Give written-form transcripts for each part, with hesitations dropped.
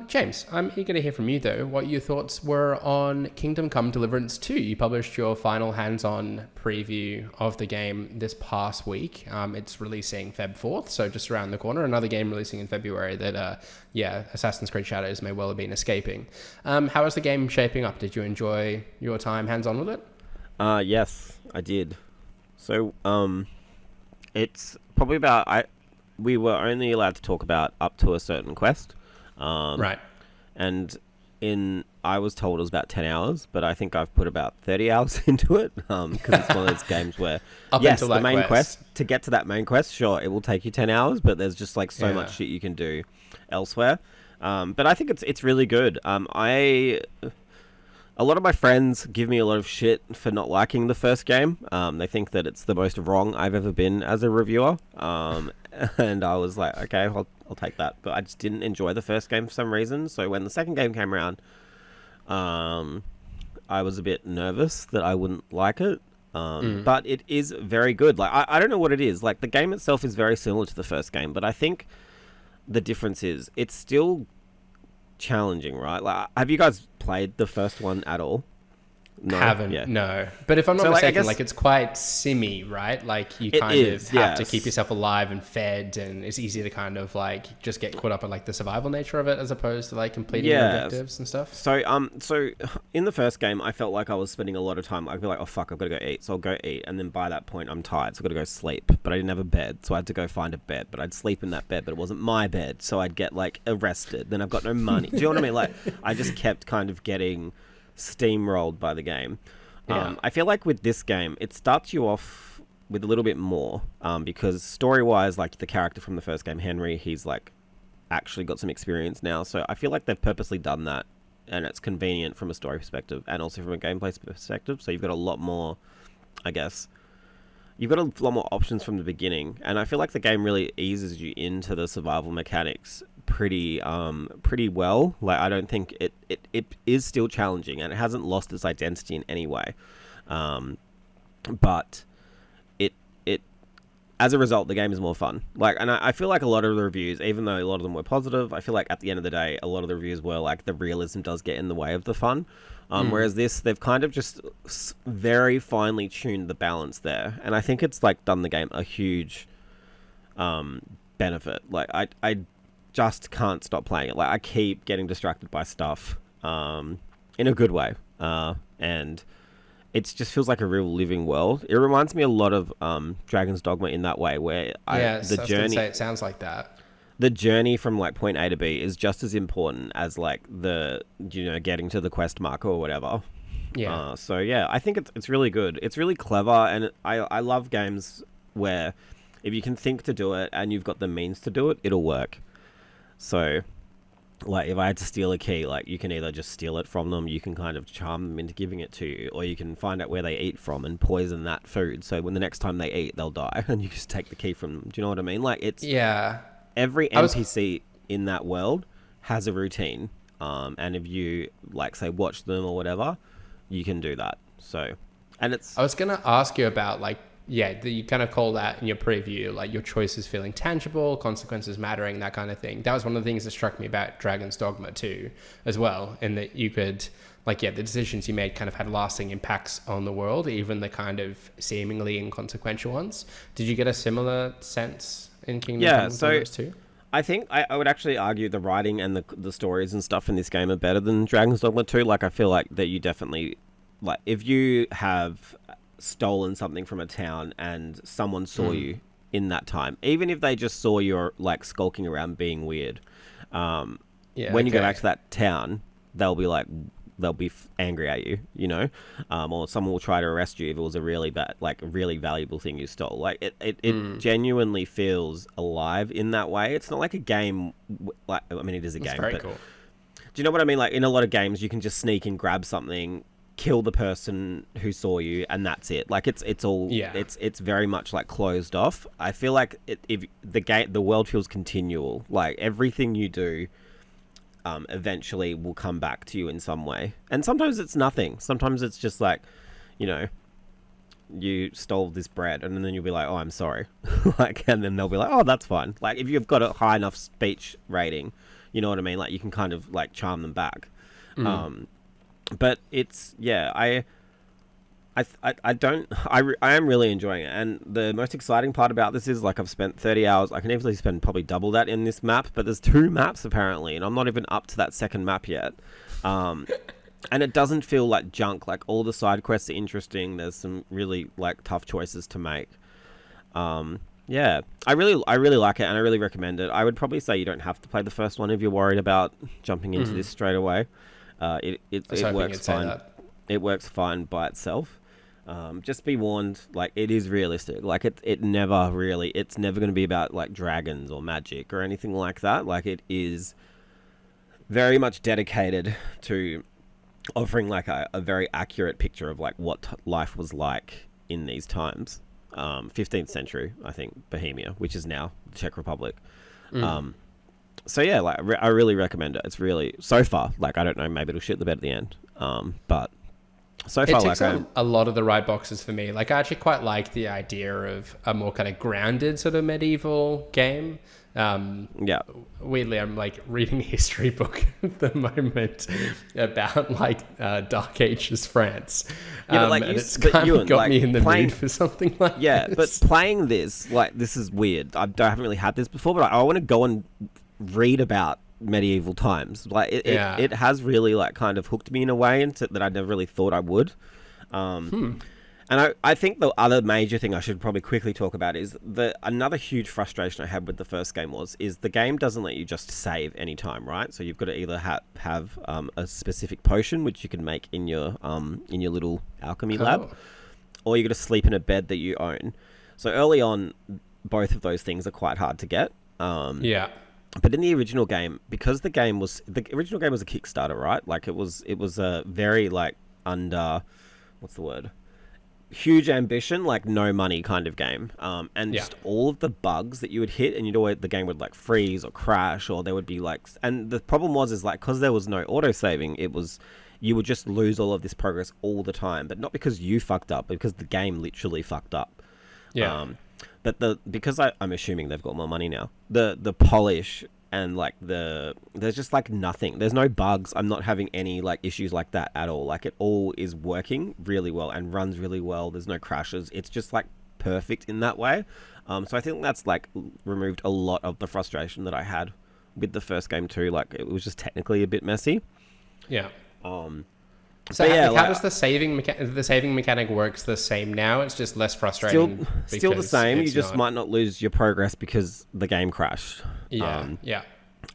James, I'm eager to hear from you though, what your thoughts were on Kingdom Come Deliverance II. You published your final hands-on preview of the game this past week. It's releasing Feb 4th, so just around the corner. Another game releasing in February that, Assassin's Creed Shadows may well have been escaping. How is the game shaping up? Did you enjoy your time hands-on with it? Yes, I did. So, it's probably we were only allowed to talk about up to a certain quest. Right. And I was told it was about 10 hours, but I think I've put about 30 hours into it, because it's one of those games where, Until the that main quest, to get to that main quest, sure, it will take you 10 hours, but there's just like so much shit you can do elsewhere. But I think it's really good. A lot of my friends give me a lot of shit for not liking the first game. They think that it's the most wrong I've ever been as a reviewer. And I was like, okay, I'll take that. But I just didn't enjoy the first game for some reason. So when the second game came around, I was a bit nervous that I wouldn't like it. But it is very good. Like, I don't know what it is. Like, the game itself is very similar to the first game, but I think the difference is it's still challenging, right? Like, have you guys played the first one at all? No, haven't, no. But if I'm not mistaken, it's quite simmy, right? Like, you kind of have to keep yourself alive and fed, and it's easy to kind of, like, just get caught up in, like, the survival nature of it as opposed to, like, completing your objectives and stuff. So in the first game, I felt like I was spending a lot of time. I'd be like, oh, fuck, I've got to go eat. So I'll go eat, and then by that point, I'm tired, so I've got to go sleep. But I didn't have a bed, so I had to go find a bed. But I'd sleep in that bed, but it wasn't my bed, so I'd get, like, arrested. Then I've got no money. Do you know what I mean? Like, I just kept kind of getting steamrolled by the game. I feel like with this game, it starts you off with a little bit more, because story-wise, like, the character from the first game, Henry, he's, like, actually got some experience now. So I feel like they've purposely done that, and it's convenient from a story perspective and also from a gameplay perspective. So you've got a lot more, I guess, you've got a lot more options from the beginning. And I feel like the game really eases you into the survival mechanics pretty well. Like, I don't think it is still challenging, and it hasn't lost its identity in any way. But it as a result, the game is more fun. Like, and I feel like a lot of the reviews, even though a lot of them were positive, I feel like at the end of the day, a lot of the reviews were like, the realism does get in the way of the fun. Whereas this, they've kind of just very finely tuned the balance there, and I think it's like done the game a huge benefit. Like, I just can't stop playing it. Like, I keep getting distracted by stuff in a good way, and it just feels like a real living world. It reminds me a lot of Dragon's Dogma in that way, where the journey, it sounds like that. The journey from, like, point A to B is just as important as, like, the, getting to the quest marker or whatever. So yeah, I think it's really good. It's really clever, and I love games where if you can think to do it and you've got the means to do it, it'll work. So, like, if I had to steal a key, like, you can either just steal it from them, you can kind of charm them into giving it to you, or you can find out where they eat from and poison that food, so when the next time they eat, they'll die, and you just take the key from them. Do you know what I mean? Like, it's... Yeah. Every NPC in that world has a routine, and if you, like, say, watch them or whatever, you can do that. So, and it's... I was going to ask you about, like, you kind of call that in your preview, like, your choices feeling tangible, consequences mattering, that kind of thing. That was one of the things that struck me about Dragon's Dogma 2 as well, in that you could, like, the decisions you made kind of had lasting impacts on the world, even the kind of seemingly inconsequential ones. Did you get a similar sense in Kingdom Come Deliverance 2? I think I would actually argue the writing and the stories and stuff in this game are better than Dragon's Dogma 2. Like, I feel like that you definitely... Like, if you have stolen something from a town and someone saw you in that time, even if they just saw you, like, skulking around being weird, when you go back to that town, they'll be like, angry at you, or someone will try to arrest you if it was a really bad, like, a really valuable thing you stole. Like, it genuinely feels alive in that way. It's not like a game, like, I mean, it is a game, very but cool. Do you know what I mean? Like, in a lot of games, you can just sneak and grab something, kill the person who saw you, and that's it. Like, it's all it's very much, like, closed off. I feel like if the world feels continual. Like, everything you do eventually will come back to you in some way, and sometimes it's nothing. Sometimes it's just like, you stole this bread, and then you'll be like, oh, I'm sorry. Like, and then they'll be like, oh, that's fine. Like, if you've got a high enough speech rating, You know what I mean? Like you can kind of like charm them back. But it's I am really enjoying it, and the most exciting part about this is like I've spent 30 hours. I can easily spend probably double that in this map, but there's 2 maps apparently, and I'm not even up to that second map yet. And it doesn't feel like junk. Like all the side quests are interesting. There's some really like tough choices to make. Yeah, I really like it, and I really recommend it. I would probably say you don't have to play the first one if you're worried about jumping into this straight away. It works fine. It works fine by itself. Just be warned, like it is realistic. Like it's never going to be about like dragons or magic or anything like that. Like it is very much dedicated to offering like a very accurate picture of like what life was like in these times. 15th century, I think, Bohemia, which is now the Czech Republic. So yeah, like I really recommend it. It's really, so far, like I don't know, maybe it'll shit the bed at the end. But so far, it ticks a lot of the right boxes for me. Like I actually quite like the idea of a more kind of grounded sort of medieval game. Weirdly, I'm like reading a history book at the moment about like Dark Ages France. And it's kind of got me in the mood for something like this. Yeah, but playing this, like this is weird. I haven't really had this before, but I want to go and read about medieval times. Like it has really like kind of hooked me in a way that I never really thought I would. And I think the other major thing I should probably quickly talk about is another huge frustration I had with the first game is the game doesn't let you just save anytime, right? So you've got to either have a specific potion which you can make in your little alchemy lab, or you got to sleep in a bed that you own. So early on, both of those things are quite hard to get. But in the original game, because the original game was a Kickstarter, right? Like it was a very like under, what's the word? Huge ambition, like no money kind of game. And just all of the bugs that you would hit, and the game would like freeze or crash, or there would be like, and the problem is like, because there was no auto saving, you would just lose all of this progress all the time, but not because you fucked up, but because the game literally fucked up. But because I'm assuming they've got more money now, the polish and like there's just like nothing. There's no bugs. I'm not having any like issues like that at all. Like it all is working really well and runs really well. There's no crashes. It's just like perfect in that way. So I think that's like removed a lot of the frustration that I had with the first game too. Like it was just technically a bit messy. Yeah. So how does the saving mechanic works the same now? It's just less frustrating. Still the same. You just might not lose your progress because the game crashed.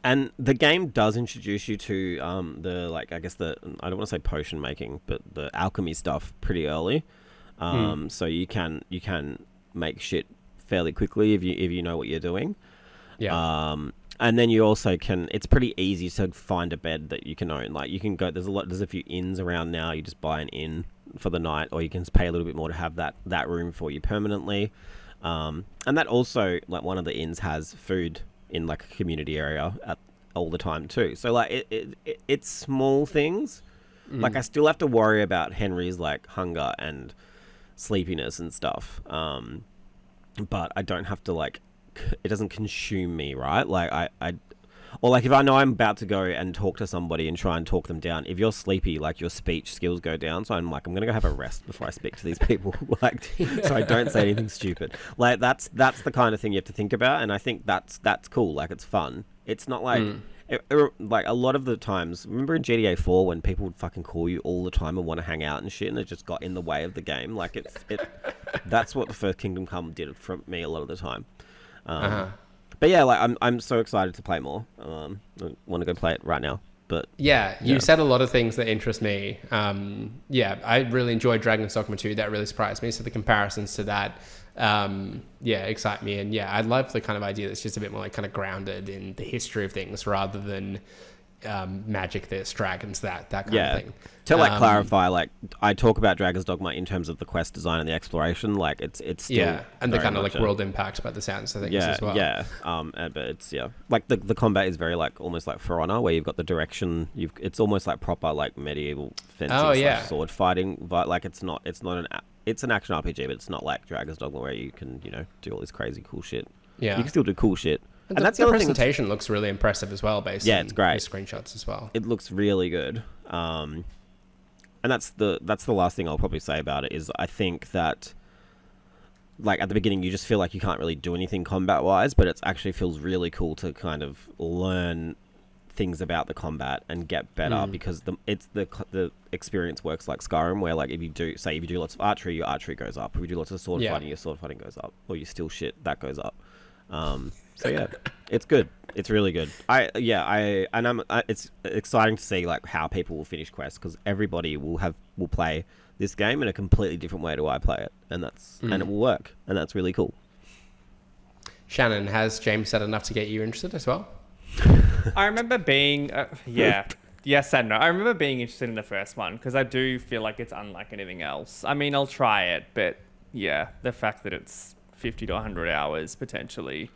And the game does introduce you to I don't want to say potion making, but the alchemy stuff pretty early. So you can make shit fairly quickly if you know what you're doing. And then you also it's pretty easy to find a bed that you can own. Like you can go, there's a few inns around now. You just buy an inn for the night, or you can pay a little bit more to have that room for you permanently. And that also, like one of the inns has food in like a community area all the time too. So like it's small things. Like I still have to worry about Henry's like hunger and sleepiness and stuff. But I don't have to like, it doesn't consume me, right? Like or like if I know I'm about to go and talk to somebody and try and talk them down, if you're sleepy, like your speech skills go down. So I'm going to go have a rest before I speak to these people, like, so I don't say anything stupid. Like that's the kind of thing you have to think about. And I think that's cool. Like it's fun. It's not like, like a lot of the times, remember in GTA 4 when people would fucking call you all the time and want to hang out and shit, and it just got in the way of the game. Like that's what the first Kingdom Come did for me a lot of the time. But yeah, like I'm so excited to play more. I want to go play it right now. But you said a lot of things that interest me. I really enjoyed Dragon's Dogma 2. That really surprised me. So the comparisons to that, excite me. And I love the kind of idea that's just a bit more like kind of grounded in the history of things rather than magic this, dragons that kind of thing. To like clarify, like I talk about Dragon's Dogma in terms of the quest design and the exploration, like it's still and the kind of like world impact by the sounds of things as well. But it's like the combat is very like almost like For Honor, where you've got the direction. It's almost like proper like medieval fencing sword fighting, but like it's an action RPG, but it's not like Dragon's Dogma where you can do all this crazy cool shit. You can still do cool shit, And And that's the the other thing presentation looks really impressive as well, based Yeah, on it's great. the screenshots as well. It looks really good. And that's the last thing I'll probably say about it is I think that like at the beginning you just feel like you can't really do anything combat wise, but it actually feels really cool to kind of learn things about the combat and get better because the experience works like Skyrim, where like if you do lots of archery, your archery goes up. If you do lots of sword fighting, your sword fighting goes up. Or you steal shit, that goes up. So yeah, it's good. It's really good. It's exciting to see like how people will finish quests, because everybody will play this game in a completely different way to I play it, and and it will work, and that's really cool. Shannon, has James said enough to get you interested as well? I remember being, yes and no. I remember being interested in the first one because I do feel like it's unlike anything else. I mean, I'll try it, but yeah, the fact that it's 50 to 100 hours potentially.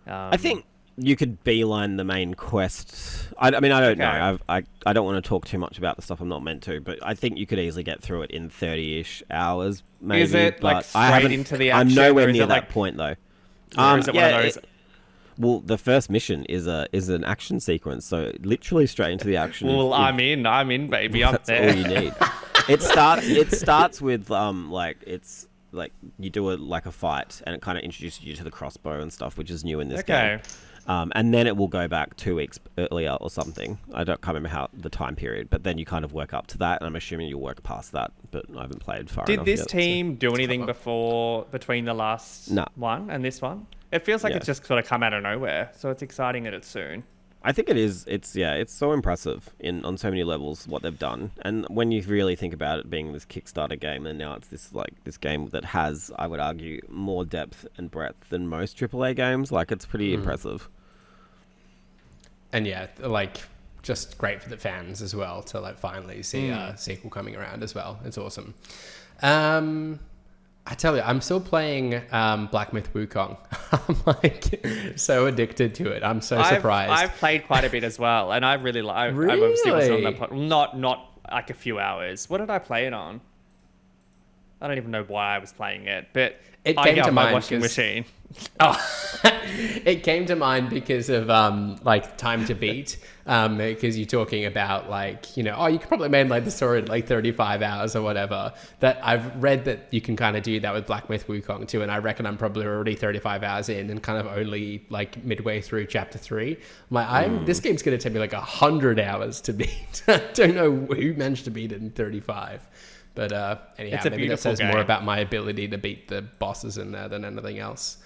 I think you could beeline the main quest. I mean, I don't know. I don't want to talk too much about the stuff I'm not meant to, but I think you could easily get through it in 30-ish hours. Maybe. Is it like straight into the action? I'm nowhere near that point though. Or is it one of those? Well, the first mission is an action sequence, so literally straight into the action. Well, I'm in, baby. I'm that's there. all you need. It starts with like you do a fight, and it kind of introduces you to the crossbow and stuff, which is new in this game. And then it will go back 2 weeks earlier or something. Can't remember how the time period, but then you kind of work up to that, and I'm assuming you'll work past that. But I haven't played far enough. Did this yet, team do anything between the last one and this one? It feels like it's just sort of come out of nowhere, so it's exciting that it's soon. I think it is. It's so impressive on so many levels what they've done, and when you really think about it being this Kickstarter game, and now it's this game that has, I would argue, more depth and breadth than most AAA games. Like, it's pretty impressive. And yeah, like, just great for the fans as well to like finally see a sequel coming around as well. It's awesome. I tell you, I'm still playing Black Myth Wukong. I'm like so addicted to it. I'm so surprised. I've played quite a bit as well, and I really like. Really? I've obviously was on that. Not like a few hours. What did I play it on? I don't even know why I was playing it, but it came to my mind washing machine. It came to mind because of like Time to Beat, because you're talking about like, you know, you could probably make like the story in like 35 hours or whatever. That I've read that you can kind of do that with Black Myth Wukong too, and I reckon I'm probably already 35 hours in and kind of only like midway through chapter 3. I'm like, this game's gonna take me like 100 hours to beat. I don't know who managed to beat it in 35. But anyhow, It's a maybe that beautiful says more game. about my ability to beat the bosses in there than anything else.